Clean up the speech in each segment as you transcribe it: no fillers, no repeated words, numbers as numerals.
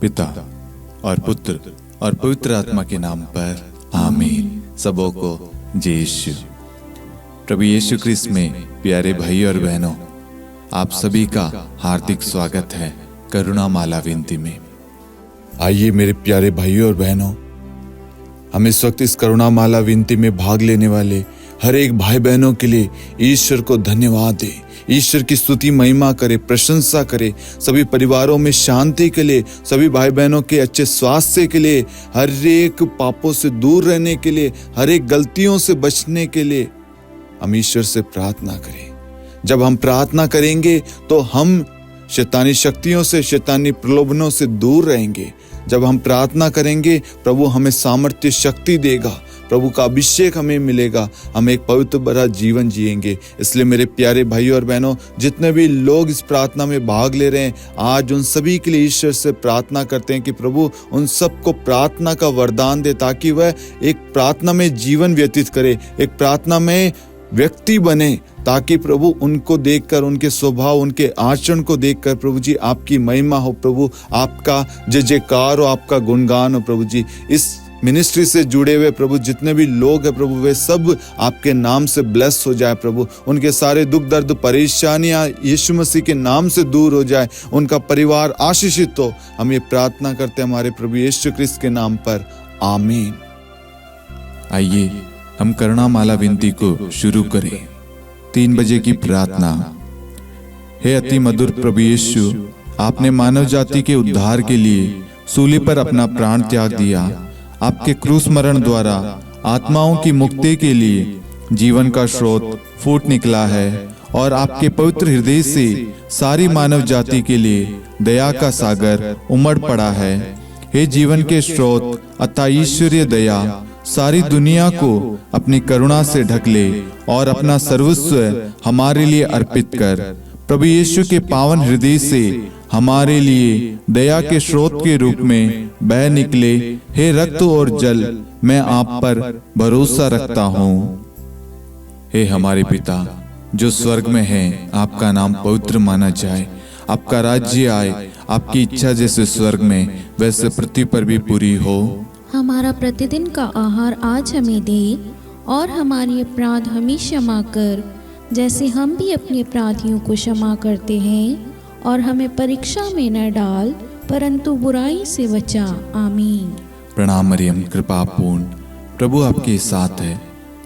पिता और पुत्र और पवित्र आत्मा के नाम पर आमीन। सबों को जय यीशु। प्रभु यीशु क्रिस्त में प्यारे भाई और बहनों, आप सभी का हार्दिक स्वागत है करुणा माला विनती में। आइए मेरे प्यारे भाइयों और बहनों, हम इस वक्त इस करुणा माला विनती में भाग लेने वाले हर एक भाई बहनों के लिए ईश्वर को धन्यवाद दे, ईश्वर की स्तुति महिमा करे, प्रशंसा करे। सभी परिवारों में शांति के लिए, सभी भाई बहनों के अच्छे स्वास्थ्य के लिए, हर एक पापों से दूर रहने के लिए, हर एक गलतियों से बचने के लिए हम ईश्वर से प्रार्थना करें। जब हम प्रार्थना करेंगे तो हम शैतानी शक्तियों से, शैतानी प्रलोभनों से दूर रहेंगे। जब हम प्रार्थना करेंगे प्रभु हमें सामर्थ्य शक्ति देगा, प्रभु का अभिषेक हमें मिलेगा, हम एक पवित्र भरा जीवन जिएंगे। इसलिए मेरे प्यारे भाइयों और बहनों, जितने भी लोग इस प्रार्थना में भाग ले रहे हैं, आज उन सभी के लिए ईश्वर से प्रार्थना करते हैं कि प्रभु उन सबको प्रार्थना का वरदान दे, ताकि वह एक प्रार्थना में जीवन व्यतीत करे, एक प्रार्थना में व्यक्ति बने, ताकि प्रभु उनको देखकर, उनके स्वभाव, उनके आचरण को देखकर प्रभु जी आपकी महिमा हो, प्रभु आपका जय जयकार हो, आपका गुणगान हो। प्रभु जी इस मिनिस्ट्री से जुड़े हुए प्रभु जितने भी लोग हैं प्रभु, वे सब आपके नाम से ब्लेस हो जाए प्रभु। उनके सारे दुख दर्द परेशानियां यीशु मसीह के नाम से दूर हो जाए, उनका परिवार आशीषित हो। हम ये प्रार्थना करते हैं हमारे प्रभु यीशु क्रिस्त के नाम पर, आमीन। आइए हम करुणा माला विनती को शुरू करें। 3 बजे की प्रार्थना। हे अति मधुर प्रभु यीशु, आपने मानव जाति के उद्धार के लिए सूली पर अपना प्राण त्याग दिया। आपके क्रूस मरण द्वारा आत्माओं की मुक्ति के लिए जीवन का स्रोत फूट निकला है और आपके पवित्र हृदय से सारी मानव जाति के लिए दया का सागर उमड़ पड़ा है। हे जीवन के स्रोत अतः ईश्वरीय दया, सारी दुनिया को अपनी करुणा से ढक ले और अपना सर्वस्व हमारे लिए अर्पित कर। प्रभु यीशु के पावन हृदय से हमारे लिए दया के स्रोत के रूप में बह निकले। हे रक्त और जल, मैं आप पर भरोसा रखता हूँ। हे हमारे पिता जो स्वर्ग में है, आपका नाम पवित्र माना जाए, आपका राज्य आए, आपकी इच्छा जैसे स्वर्ग में वैसे पृथ्वी पर भी पूरी हो। हमारा प्रतिदिन का आहार आज हमें दे, और हमारे अपराध हमें क्षमा कर, जैसे हम भी अपने अपराधियों को क्षमा करते हैं, और हमें परीक्षा में न डाल, परंतु बुराई से बचा। आमीन। प्रणाम मरियम, कृपा पूर्ण, प्रभु आपके साथ है।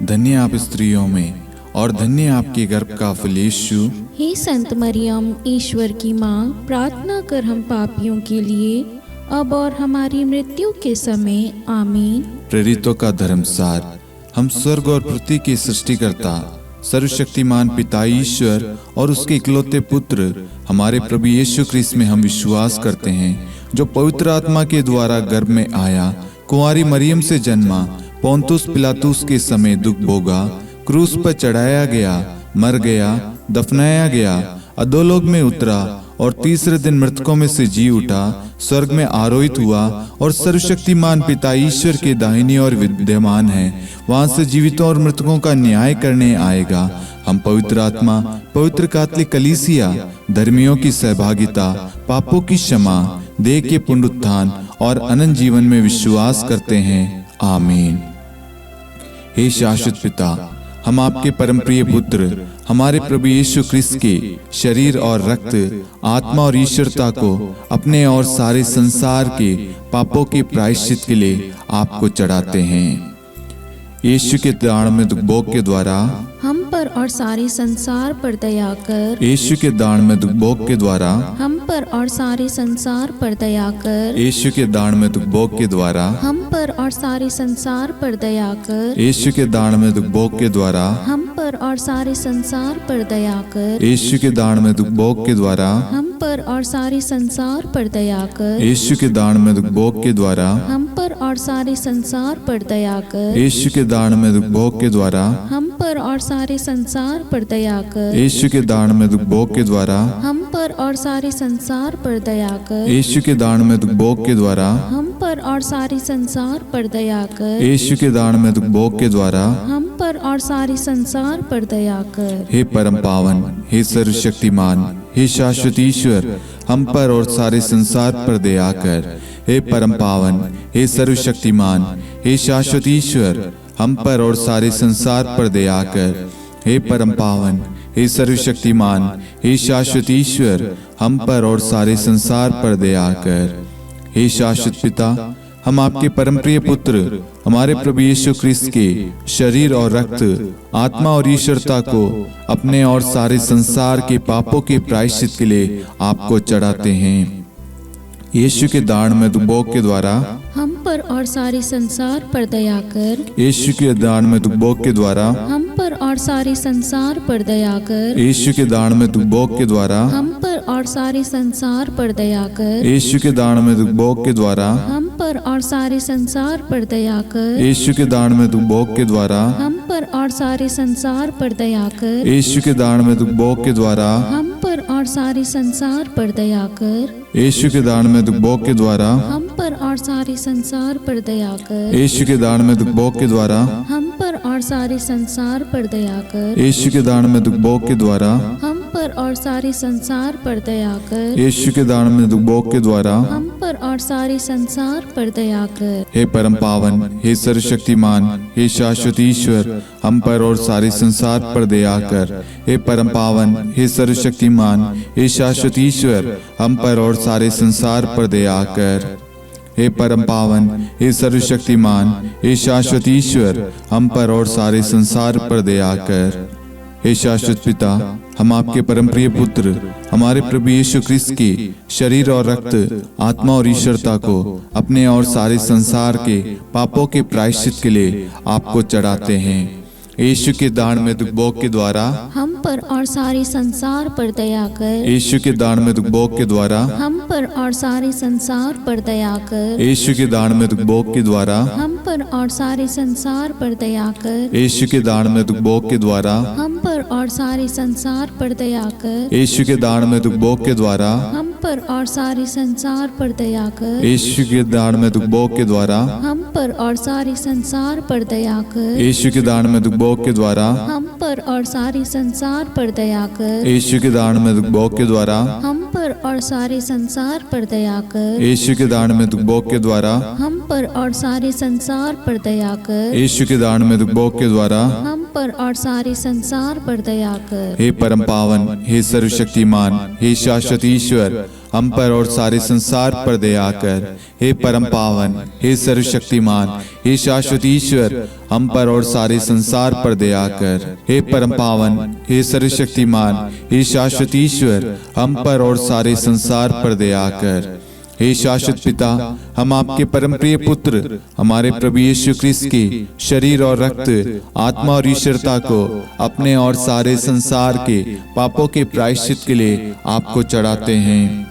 धन्य आप स्त्रियों में और धन्य आपके गर्भ का फल यीशु। हे संत मरियम, ईश्वर की माँ, प्रार्थना कर हम पापियों के लिए, अब और हमारी मृत्यु के समय। आमीन। प्रेरितों का धर्मसार। हम स्वर्ग और पृथ्वी के सृष्टिकर्ता सर्वशक्तिमान पिता ईश्वर और उसके इकलौते पुत्र हमारे प्रभु यीशु क्रिस्त में हम विश्वास करते हैं, जो पवित्र आत्मा के द्वारा गर्भ में आया, कुंवारी मरियम से जन्मा, पोंतुस पिलातुस के समय दुख भोगा, क्रूस पर चढ़ाया गया, मर गया, दफनाया गया, अधोलोक में उतरा और तीसरे दिन मृतकों में से जी उठा, स्वर्ग में आरोहित हुआ और सर्वशक्तिमान पिता ईश्वर के दाहिनी ओर विद्यमान है। वहां से जीवितों और मृतकों का न्याय करने आएगा। हम पवित्र आत्मा, पवित्र कैथोलिक कलीसिया, धर्मियों की सहभागिता, पापों की क्षमा, देह के पुनरुत्थान और अनंत जीवन में विश्वास करते हैं। आमीन। हे शाश्वत पिता, हम आपके परम प्रिय पुत्र हमारे प्रभु यीशु क्रिस्त के शरीर और रक्त, आत्मा और ईश्वरता को अपने और सारे संसार के पापों के प्रायश्चित के लिए आपको चढ़ाते हैं। यीशु के दान दुख भोग के द्वारा हम पर और सारे संसार पर दया कर। यीशु के दान दुख भोग के द्वारा हम पर और सारे संसार पर दया कर। यीशु के दान दुख भोग के द्वारा हम पर और सारे संसार पर दया कर। यीशु के दान दुख भोग के द्वारा हम पर और सारे संसार पर दया कर। यीशु के दान दुख भोग के द्वारा हम पर और सारे संसार पर दया कर। यीशु के दान दुख भोग के द्वारा हम पर और सारे संसार पर दया कर। यीशु के दान दुख भोग के द्वारा हम पर और सारे संसार पर दया कर। यीशु के दान दुख भोग के द्वारा हम पर और सारे संसार पर दया कर। यीशु के दान दुख भोग के द्वारा हम पर और सारे संसार पर दया कर। यीशु के दान दुख भोग के द्वारा हम पर और सारे संसार पर दया कर। हे परम पावन, हे सर्वशक्तिमान, हे शाश्वत ईश्वर, हम पर और सारे संसार पर दया कर। हे परम पावन, हे सर्वशक्तिमान, हे शाश्वत ईश्वर, हम पर और सारे संसार पर दया कर। हे परम पावन, हे सर्वशक्तिमान, हे शाश्वत ईश्वर, हम पर और सारे संसार पर दया कर। हे शाश्वत पिता, हम आपके परम प्रिय पुत्र हमारे प्रभु यीशु क्रिस्त के शरीर और रक्त, आत्मा और ईश्वरता को अपने और सारे संसार के पापों के प्रायश्चित के लिए आपको चढ़ाते हैं। यीशु के दान में भोग के द्वारा हम पर और सारे संसार पर दया कर। यीशु के दान में भोग के द्वारा हम पर और सारे संसार पर दया कर। यीशु के दान में भोग के द्वारा हम पर और सारे संसार पर दया कर। यीशु के दान में भोग के द्वारा हम पर और सारे संसार पर दया कर। यीशु के दान में भोग के द्वारा हम पर और सारे संसार पर दया कर। यीशु के दान में भोग के द्वारा हम पर और सारे संसार पर दया कर। यीशु के दान में भोग के द्वारा हम पर और सारे संसार पर दया कर। यीशु के दान में भोग के द्वारा हम पर और सारे संसार पर दया कर। यीशु के दान में भोग के द्वारा हम पर और सारे संसार पर दया कर। यीशु के दान में भोग के द्वारा हम पर और सारे संसार पर दया कर। हे परम पावन, हे सर्वशक्तिमान, हे शाश्वत ईश्वर, हम पर और सारे संसार पर दया कर। हे परम पावन, हे सर्वशक्तिमान, हे शाश्वत ईश्वर, हम पर और सारे संसार पर दया कर। हे परम पावन, हे सर्वशक्तिमान, हे शाश्वत ईश्वर, हम पर और सारे संसार पर दया कर। हे शाश्वत पिता, हम आपके परम प्रिय पुत्र हमारे प्रभु यीशु क्रिस्त के शरीर और रक्त, आत्मा और ईश्वरता को अपने और सारे संसार के पापों के प्रायश्चित के लिए आपको चढ़ाते हैं। यीशु के दान में भोग के द्वारा हम पर और सारे संसार पर दया कर। यीशु के दान में भोग के द्वारा हम पर और सारे संसार पर दया कर। यीशु के दान में भोग के द्वारा हम पर और सारे संसार पर दया कर। यीशु के दान में भोग के द्वारा हम पर और सारे संसार पर दया कर। यीशु के दान में भोग के द्वारा हम पर और सारे संसार पर दया कर। यीशु के दान में भोग के द्वारा हम पर और सारे संसार पर दया कर। यीशु के दान में भोग के द्वारा हम पर और सारे संसार पर दया कर। यीशु के दान में भोग के द्वारा हम पर और सारे संसार पर दया कर। यीशु के दान में भोग के द्वारा हम पर और सारे संसार पर दया कर। यीशु के दान में भोग के द्वारा हम पर और सारे संसार पर दया कर। हे परम पावन, हे सर्वशक्तिमान, हे शाश्वत ईश्वर, हम पर और सारे संसार पर दया कर। हे परम पावन, हे सर्वशक्तिमान, हे शाश्वत ईश्वर, हम पर और सारे संसार पर दया कर। हे परम पावन, हे सर्वशक्तिमान, हे शाश्वत ईश्वर, हम पर और सारे संसार पर दया कर। हे शाश्वत पिता, हम आपके परम प्रिय पुत्र हमारे प्रभु यीशु क्रिस्त के शरीर और रक्त, आत्मा और ईश्वरता को अपने और सारे संसार के पापों के प्रायश्चित के लिए आपको चढ़ाते हैं।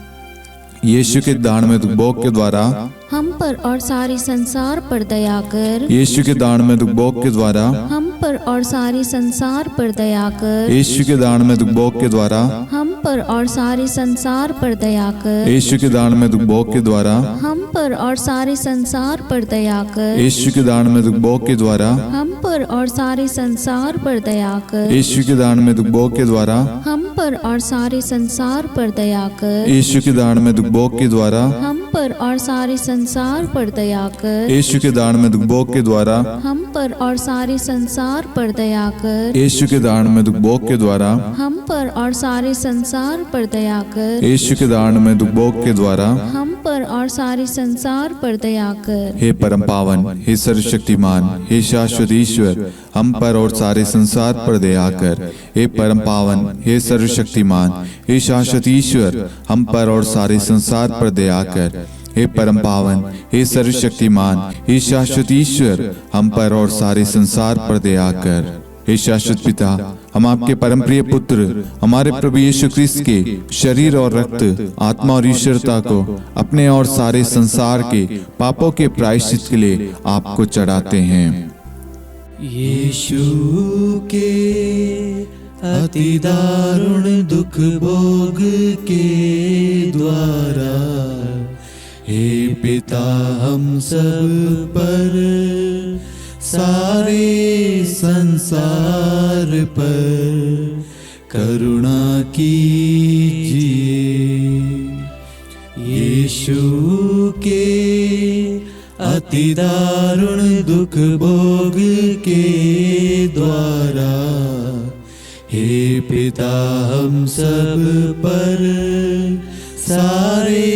यीशु के दान में भोग के द्वारा हम पर और सारे संसार पर दया कर। यीशु के दान में भोग के द्वारा हम पर और सारे संसार पर दया कर। यीशु के दान में भोग के द्वारा हम पर और सारे संसार पर दया कर। यीशु के दान में भोग के द्वारा हम पर और सारे संसार पर दया कर। यीशु के दान में भोग के द्वारा हम पर और सारे संसार पर दया कर। यीशु के दान में भोग के द्वारा हम पर और सारे संसार पर दया कर। यीशु के दान में भोग के द्वारा हम पर और सारे संसार पर दया कर। यीशु के दान में भोग के द्वारा हम पर और सारे संसार पर दया कर। यीशु के दान में भोग के द्वारा हम पर और सारे संसार पर दया कर। यीशु के दान में भोग के द्वारा हम पर और सारे संसार पर दया कर। हे परम पावन, हे सर्वशक्तिमान, हे शाश्वत ईश्वर, हम पर और सारे संसार पर दया कर। हे परम पावन, हे सर्वशक्तिमान, हे शाश्वत ईश्वर, हम पर और सारे संसार पर दया कर। हे परम पावन, हे सर्वशक्तिमान, हे शाश्वत ईश्वर, हम पर और सारे संसार पर दया कर। हे शाश्वत पिता, हम आपके परम प्रिय पुत्र हमारे प्रभु यीशु क्रिस्त के शरीर और रक्त, आत्मा और ईश्वरता को अपने और सारे संसार के पापों के प्रायश्चित के लिए आपको चढ़ाते हैं। यीशु के अति दारुण दुख भोग के द्वारा हे पिता हम सब पर, सारे संसार पर करुणा कीजिए। अति दारुण दुख भोग के द्वारा, हे पिता हम सब पर, सारे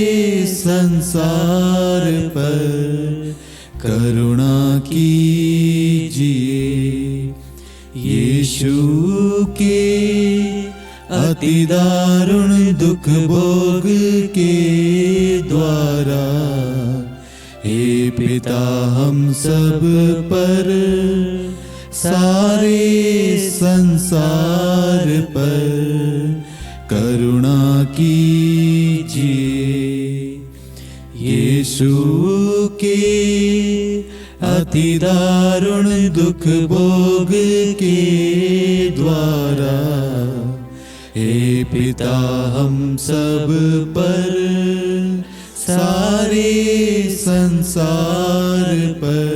संसार पर करुणा कीजिए। यीशु के अति दारुण दुख भोग के द्वारा, हे पिता हम सब पर, सारे संसार पर करुणा कीजिए। यीशु के अति दारुण दुख भोग के द्वारा, हे पिता हम सब पर, सारे संसार पर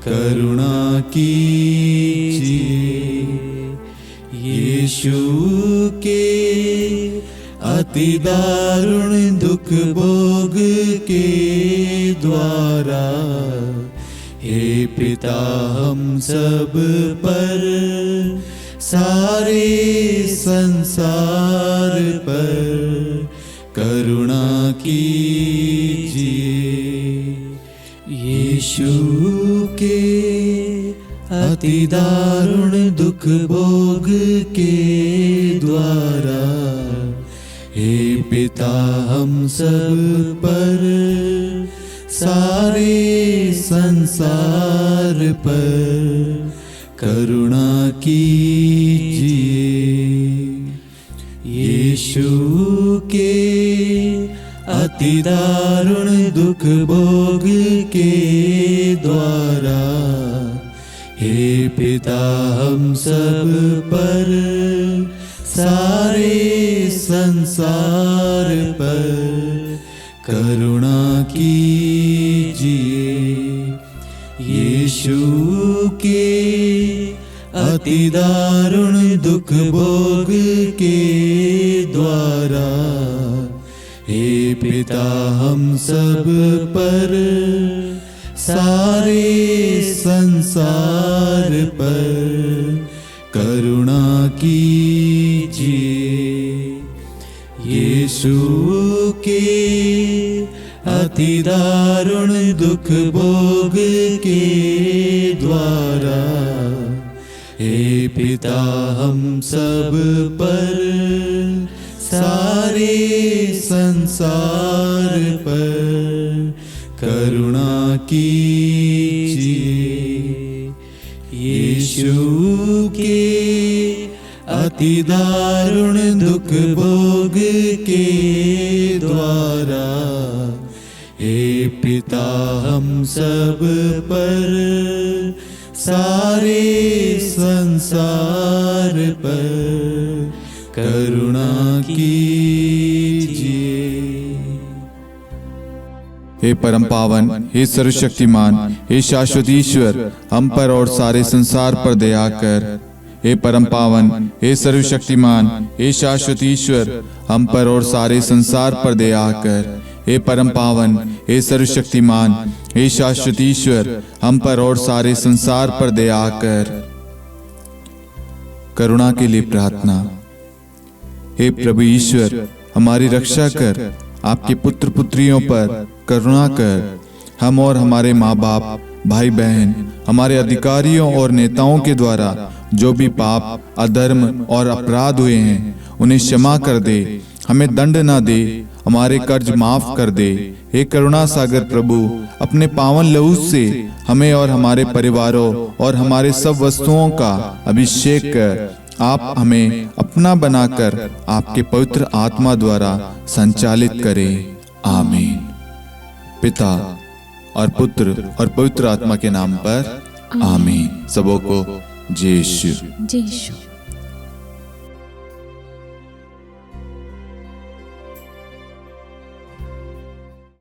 करुणा कीजिए। यीशु के अति दारुण दुख भोग के द्वारा, हे पिता हम सब पर, सारे संसार पर करुणा कीजिए। यीशु के अति दारुण दुख भोग के द्वारा, हे पिता हम सब पर, सारे संसार पर करुणा कीजिए। यीशु के अति दारुण दुख भोग के द्वारा, हे पिता हम सब पर, सारे संसार पर करुणा कीजिए। यीशु के अति दारुण दुख भोग के द्वारा, हे पिता हम सब पर, सारे संसार पर करुणा कीजिए। यीशु के अति दारुण दुख भोग के द्वारा, हे पिता हम सब पर, सारे संसार पर करुणा कीजिए। यीशु के अति दारुण दुख भोग के द्वारा, हे पिता हम सब पर, सारे संसार पर करुणा कीजिए। हे परम पावन, हे सर्वशक्तिमान, हे शाश्वत ईश्वर, हम पर और सारे संसार पर दया कर। हे परम पावन, हे सर्वशक्तिमान, हे शाश्वत ईश्वर, हम पर और सारे संसार पर दया कर। हे परम पावन, हे सर्वशक्तिमान, हे शाश्वत ईश्वर, हम पर और सारे संसार पर दया कर। करुणा के लिए प्रार्थना। हे प्रभु ईश्वर, हमारी रक्षा कर, आपके पुत्र पुत्रियों पर करुणा कर। हम और हमारे माँ बाप, भाई बहन, हमारे अधिकारियों और नेताओं के द्वारा जो भी पाप, अधर्म और अपराध हुए हैं, उन्हें क्षमा कर दे। हमें दंड ना दे, हमारे कर्ज माफ कर दे। हे करुणा सागर प्रभु, अपने पावन लहू से हमें और हमारे परिवारों और हमारे सब वस्तुओं का अभिषेक कर। आप हमें अपना बनाकर आपके पवित्र आत्मा द्वारा संचालित करें। आमीन। पिता और पुत्र और पवित्र आत्मा के नाम पर आमीन। सबों को जय यीशु। जय यीशु।